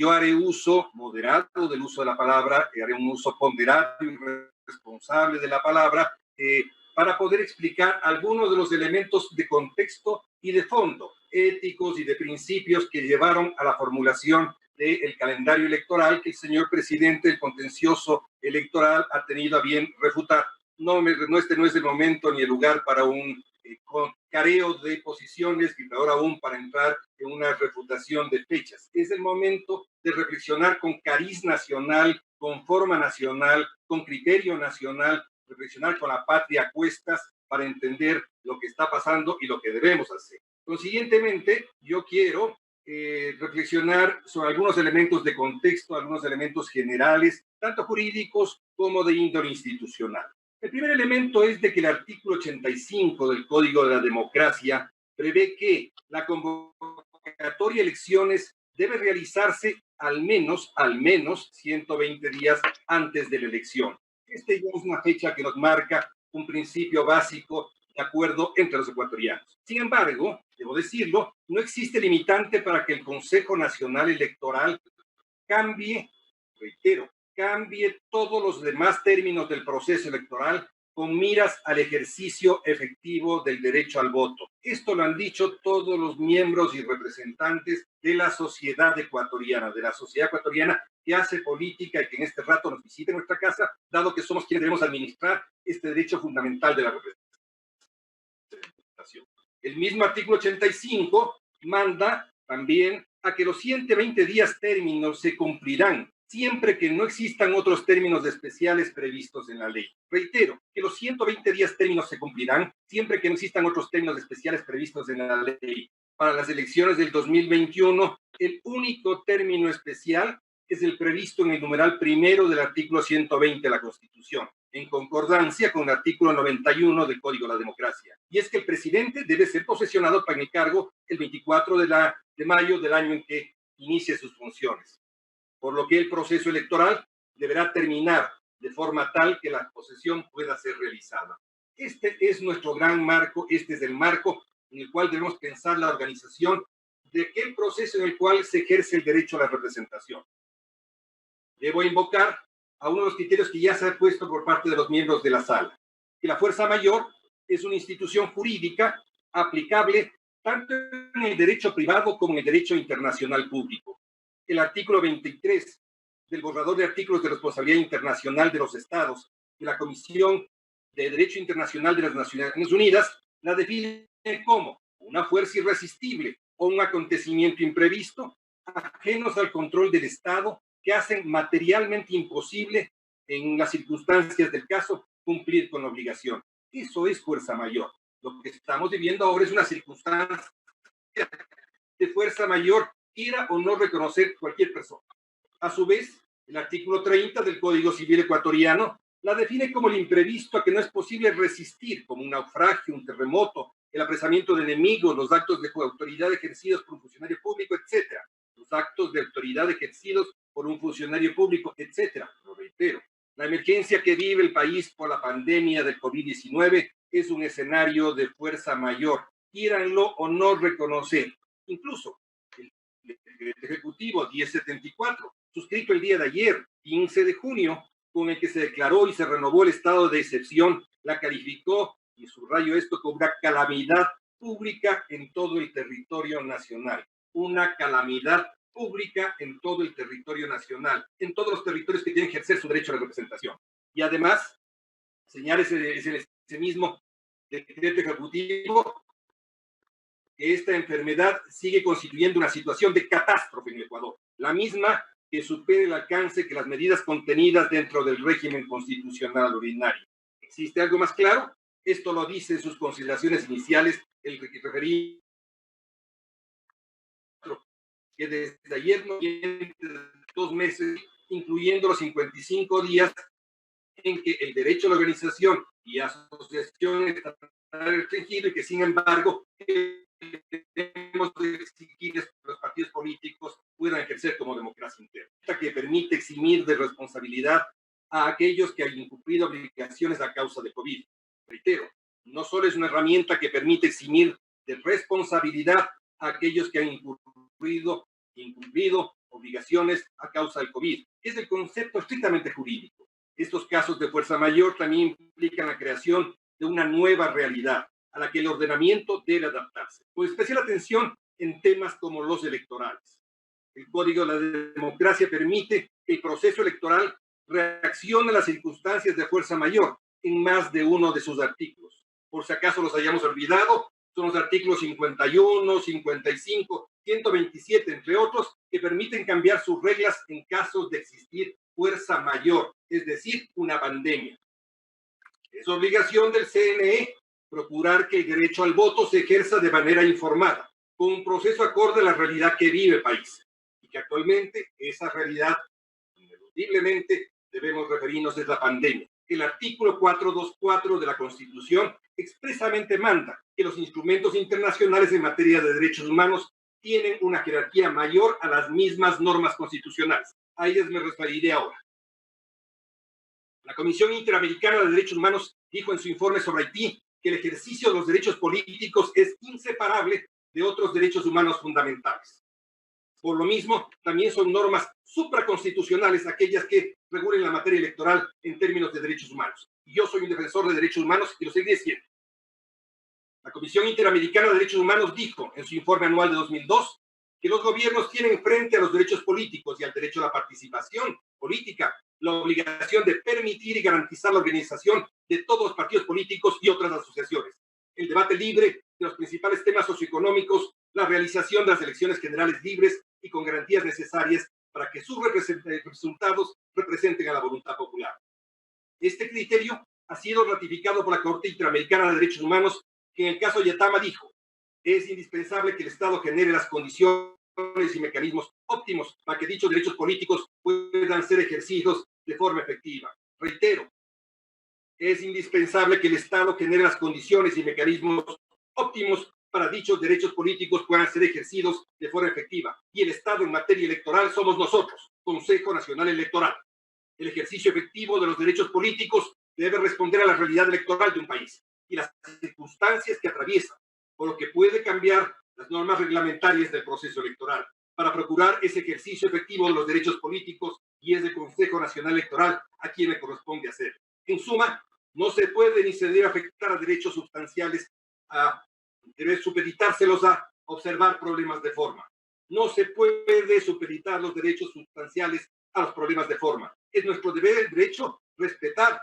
yo haré uso moderado del uso de la palabra, haré un uso ponderado y responsable de la palabra, para poder explicar algunos de los elementos de contexto y de fondo, éticos y de principios que llevaron a la formulación del calendario electoral que el señor presidente del contencioso electoral ha tenido a bien refutar. Este no es el momento ni el lugar para un careo de posiciones y peor aún para entrar en una refutación de fechas. Es el momento de reflexionar con cariz nacional, con forma nacional, con criterio nacional, reflexionar con la patria a cuestas para entender lo que está pasando y lo que debemos hacer. Consiguientemente, yo quiero reflexionar sobre algunos elementos de contexto, algunos elementos generales, tanto jurídicos como de índole institucional. El primer elemento es de que el artículo 85 del Código de la Democracia prevé que la convocatoria de elecciones debe realizarse al menos 120 días antes de la elección. Esta ya es una fecha que nos marca un principio básico de acuerdo entre los ecuatorianos. Sin embargo, debo decirlo, no existe limitante para que el Consejo Nacional Electoral cambie, reitero, cambie todos los demás términos del proceso electoral con miras al ejercicio efectivo del derecho al voto. Esto lo han dicho todos los miembros y representantes de la sociedad ecuatoriana, que hace política y que en este rato nos visita en nuestra casa, dado que somos quienes debemos administrar este derecho fundamental de la representación. El mismo artículo 85 manda también a que los 120 días términos se cumplirán siempre que no existan otros términos especiales previstos en la ley. Reitero, que los 120 días términos se cumplirán siempre que no existan otros términos especiales previstos en la ley. Para las elecciones del 2021, el único término especial es el previsto en el numeral primero del artículo 120 de la Constitución, en concordancia con el artículo 91 del Código de la Democracia. Y es que el presidente debe ser posesionado para el cargo el 24 de mayo del año en que inicie sus funciones. Por lo que el proceso electoral deberá terminar de forma tal que la posesión pueda ser realizada. Este es nuestro gran marco, este es el marco en el cual debemos pensar la organización de aquel proceso en el cual se ejerce el derecho a la representación. Debo invocar a uno de los criterios que ya se ha puesto por parte de los miembros de la sala, que la fuerza mayor es una institución jurídica aplicable tanto en el derecho privado como en el derecho internacional público. El artículo 23 del borrador de artículos de responsabilidad internacional de los estados de la Comisión de Derecho Internacional de las Naciones Unidas la define como una fuerza irresistible o un acontecimiento imprevisto ajenos al control del Estado que hacen materialmente imposible en las circunstancias del caso cumplir con la obligación. Eso es fuerza mayor. Lo que estamos viviendo ahora es una circunstancia de fuerza mayor, quiera o no reconocer cualquier persona. A su vez, el artículo 30 del Código Civil ecuatoriano la define como el imprevisto a que no es posible resistir, como un naufragio, un terremoto, el apresamiento de enemigos, los actos de autoridad ejercidos por un funcionario público, etc. Los actos de autoridad ejercidos por un funcionario público, etc. Lo reitero, la emergencia que vive el país por la pandemia del COVID-19 es un escenario de fuerza mayor, quieranlo o no reconocer. Incluso el decreto ejecutivo 1074, suscrito el día de ayer, 15 de junio, con el que se declaró y se renovó el estado de excepción, la calificó, y subrayo esto, como una calamidad pública en todo el territorio nacional. Una calamidad pública en todo el territorio nacional, en todos los territorios que tienen que ejercer su derecho a la representación. Y además, señala ese mismo decreto ejecutivo que esta enfermedad sigue constituyendo una situación de catástrofe en el Ecuador, la misma que supere el alcance que las medidas contenidas dentro del régimen constitucional ordinario. ¿Existe algo más claro? Esto lo dice en sus consideraciones iniciales el referido, que desde ayer no tiene 2 meses, incluyendo los 55 días en que el derecho a la organización y asociación está restringido y que, sin embargo, debemos exigir que los partidos políticos puedan ejercer como democracia interna, que permite eximir de responsabilidad a aquellos que han incumplido obligaciones a causa de COVID. Reitero, no solo es una herramienta que permite eximir de responsabilidad a aquellos que han incumplido obligaciones a causa del COVID. Es el concepto estrictamente jurídico. Estos casos de fuerza mayor también implican la creación de una nueva realidad a la que el ordenamiento debe adaptarse, con especial atención en temas como los electorales. El Código de la Democracia permite que el proceso electoral reaccione a las circunstancias de fuerza mayor en más de uno de sus artículos. Por si acaso los hayamos olvidado, son los artículos 51, 55, 127, entre otros, que permiten cambiar sus reglas en casos de existir fuerza mayor, es decir, una pandemia. Es obligación del CNE procurar que el derecho al voto se ejerza de manera informada, con un proceso acorde a la realidad que vive el país, y que actualmente esa realidad, ineludiblemente, debemos referirnos a la pandemia. El artículo 424 de la Constitución expresamente manda que los instrumentos internacionales en materia de derechos humanos tienen una jerarquía mayor a las mismas normas constitucionales. A ellas me referiré ahora. La Comisión Interamericana de Derechos Humanos dijo en su informe sobre Haití que el ejercicio de los derechos políticos es inseparable de otros derechos humanos fundamentales. Por lo mismo, también son normas supraconstitucionales aquellas que regulen la materia electoral en términos de derechos humanos. Y yo soy un defensor de derechos humanos y lo seguiré siendo. La Comisión Interamericana de Derechos Humanos dijo en su informe anual de 2002 que los gobiernos tienen frente a los derechos políticos y al derecho a la participación política la obligación de permitir y garantizar la organización de todos los partidos políticos y otras asociaciones, el debate libre de los principales temas socioeconómicos, la realización de las elecciones generales libres y con garantías necesarias para que sus resultados representen a la voluntad popular. Este criterio ha sido ratificado por la Corte Interamericana de Derechos Humanos, que en el caso Yatama dijo: es indispensable que el Estado genere las condiciones y mecanismos óptimos para que dichos derechos políticos puedan ser ejercidos de forma efectiva. Reitero, es indispensable que el Estado genere las condiciones y mecanismos óptimos para dichos derechos políticos puedan ser ejercidos de forma efectiva. Y el Estado en materia electoral somos nosotros, Consejo Nacional Electoral. El ejercicio efectivo de los derechos políticos debe responder a la realidad electoral de un país y las circunstancias que atraviesa, por lo que puede cambiar las normas reglamentarias del proceso electoral para procurar ese ejercicio efectivo de los derechos políticos, y es el Consejo Nacional Electoral a quien le corresponde hacer. En suma, no se puede ni se debe afectar a derechos sustanciales, debe supeditárselos a observar problemas de forma. No se puede supeditar los derechos sustanciales a los problemas de forma. Es nuestro deber respetar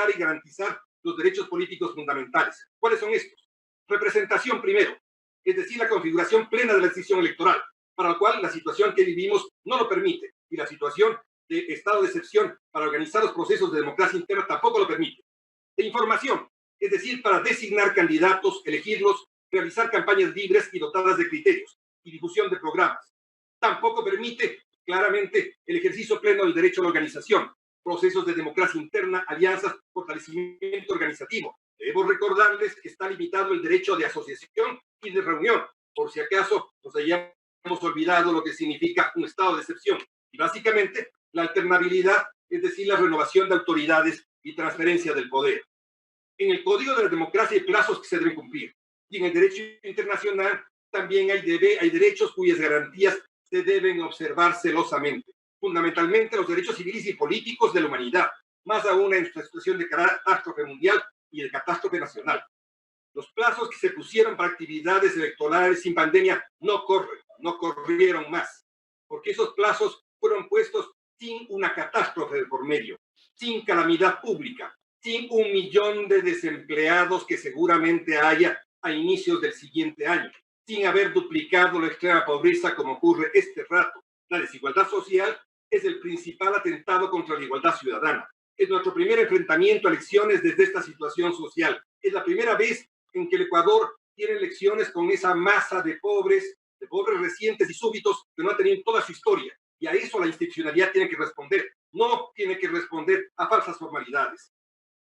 y garantizar los derechos políticos fundamentales. ¿Cuáles son estos? Representación primero, es decir, la configuración plena de la decisión electoral, para la cual la situación que vivimos no lo permite, y la situación de estado de excepción para organizar los procesos de democracia interna tampoco lo permite. De información, es decir, para designar candidatos, elegirlos, realizar campañas libres y dotadas de criterios, y difusión de programas. Tampoco permite claramente el ejercicio pleno del derecho a la organización, procesos de democracia interna, alianzas, fortalecimiento organizativo. Debo recordarles que está limitado el derecho de asociación y de reunión, por si acaso nos hayamos olvidado lo que significa un estado de excepción. Y básicamente, la alternabilidad, es decir, la renovación de autoridades y transferencia del poder. En el Código de la Democracia hay plazos que se deben cumplir. Y en el derecho internacional también hay derechos cuyas garantías se deben observar celosamente. Fundamentalmente los derechos civiles y políticos de la humanidad, más aún en esta situación de catástrofe mundial y de catástrofe nacional. Los plazos que se pusieron para actividades electorales sin pandemia no corrieron más, porque esos plazos fueron puestos sin una catástrofe de por medio, sin calamidad pública, sin 1 millón de desempleados que seguramente haya a inicios del siguiente año, sin haber duplicado la extrema pobreza como ocurre este rato. La desigualdad social es el principal atentado contra la igualdad ciudadana. Es nuestro primer enfrentamiento a elecciones desde esta situación social. Es la primera vez en que el Ecuador tiene elecciones con esa masa de pobres recientes y súbitos que no ha tenido toda su historia. Y a eso la institucionalidad tiene que responder. No tiene que responder a falsas formalidades.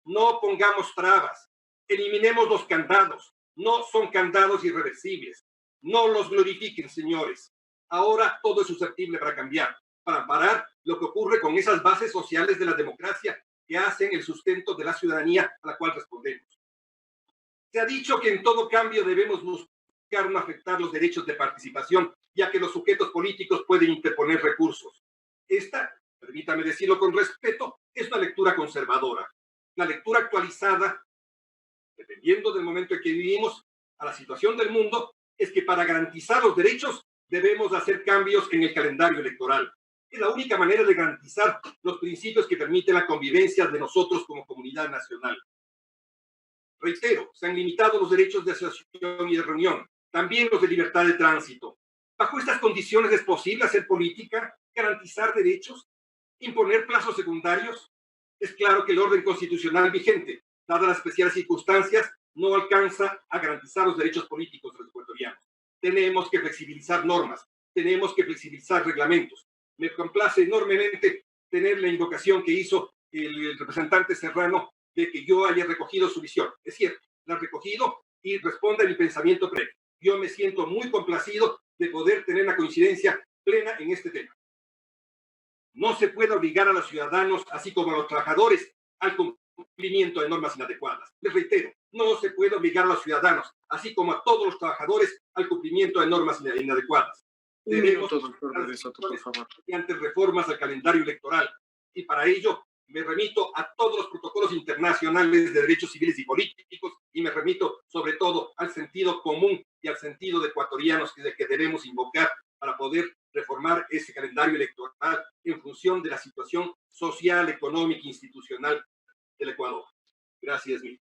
No pongamos trabas. Eliminemos los candados. No son candados irreversibles. No los glorifiquen, señores. Ahora todo es susceptible para cambiar, para amparar lo que ocurre con esas bases sociales de la democracia que hacen el sustento de la ciudadanía a la cual respondemos. Se ha dicho que en todo cambio debemos buscar no afectar los derechos de participación ya que los sujetos políticos pueden interponer recursos. Esta, permítame decirlo con respeto, es una lectura conservadora. La lectura actualizada, dependiendo del momento en que vivimos, a la situación del mundo, es que para garantizar los derechos debemos hacer cambios en el calendario electoral. Es la única manera de garantizar los principios que permiten la convivencia de nosotros como comunidad nacional. Reitero, se han limitado los derechos de asociación y de reunión, también los de libertad de tránsito. Bajo estas condiciones, ¿es posible hacer política, garantizar derechos, imponer plazos secundarios? Es claro que el orden constitucional vigente, dadas las especiales circunstancias, no alcanza a garantizar los derechos políticos de los ecuatorianos. Tenemos que flexibilizar normas, tenemos que flexibilizar reglamentos. Me complace enormemente tener la invocación que hizo el representante Serrano de que yo haya recogido su visión. Es cierto, la he recogido y responde a mi pensamiento previo. Yo me siento muy complacido de poder tener la coincidencia plena en este tema. No se puede obligar a los ciudadanos, así como a los trabajadores, al cumplimiento de normas inadecuadas. Les reitero, no se puede obligar a los ciudadanos, así como a todos los trabajadores, al cumplimiento de normas inadecuadas. Un minuto, doctor de Soto, por favor. Mediante reformas al calendario electoral. Y para ello me remito a todos los protocolos internacionales de derechos civiles y políticos y me remito sobre todo al sentido común y al sentido de ecuatorianos que debemos invocar para poder reformar ese calendario electoral en función de la situación social, económica e institucional del Ecuador. Gracias, Miguel.